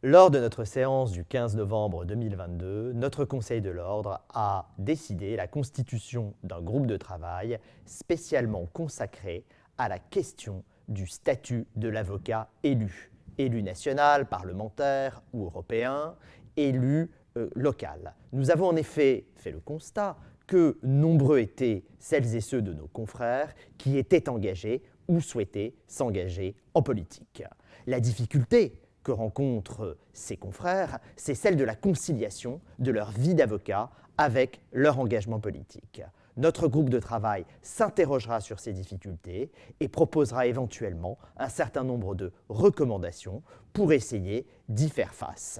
Lors de notre séance du 15 novembre 2022, notre Conseil de l'Ordre a décidé la constitution d'un groupe de travail spécialement consacré à la question du statut de l'avocat élu, élu national, parlementaire ou européen, élu local. Nous avons en effet fait le constat que nombreux étaient celles et ceux de nos confrères qui étaient engagés ou souhaitaient s'engager en politique. La difficulté que rencontrent ces confrères, c'est celle de la conciliation de leur vie d'avocat avec leur engagement politique. Notre groupe de travail s'interrogera sur ces difficultés et proposera éventuellement un certain nombre de recommandations pour essayer d'y faire face.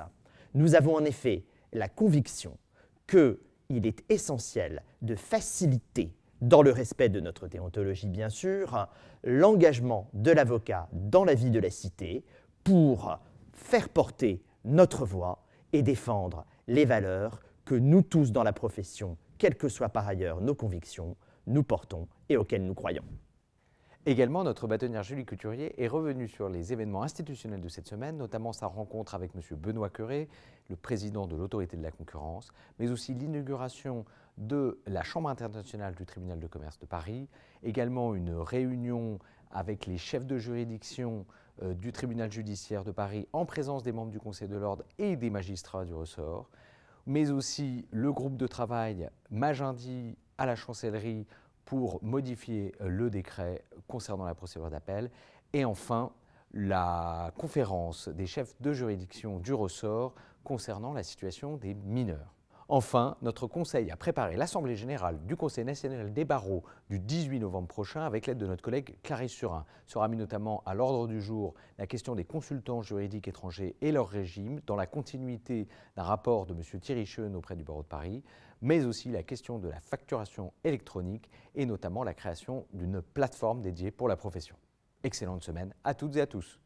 Nous avons en effet la conviction qu'il est essentiel de faciliter, dans le respect de notre déontologie bien sûr, l'engagement de l'avocat dans la vie de la cité pour faire porter notre voix et défendre les valeurs que nous tous dans la profession, quelles que soient par ailleurs nos convictions, nous portons et auxquelles nous croyons. Également, notre bâtonnière Julie Couturier est revenue sur les événements institutionnels de cette semaine, notamment sa rencontre avec M. Benoît Cœuré, le président de l'autorité de la concurrence, mais aussi l'inauguration de la Chambre internationale du tribunal de commerce de Paris, également une réunion avec les chefs de juridiction du tribunal judiciaire de Paris en présence des membres du Conseil de l'Ordre et des magistrats du ressort, mais aussi le groupe de travail Magendie à la chancellerie pour modifier le décret concernant la procédure d'appel, et enfin la conférence des chefs de juridiction du ressort concernant la situation des mineurs. Enfin, notre Conseil a préparé l'Assemblée générale du Conseil national des barreaux du 18 novembre prochain avec l'aide de notre collègue Clarisse Surin. Sera mis notamment à l'ordre du jour la question des consultants juridiques étrangers et leur régime, dans la continuité d'un rapport de M. Thierry Schoen auprès du barreau de Paris, mais aussi la question de la facturation électronique et notamment la création d'une plateforme dédiée pour la profession. Excellente semaine à toutes et à tous.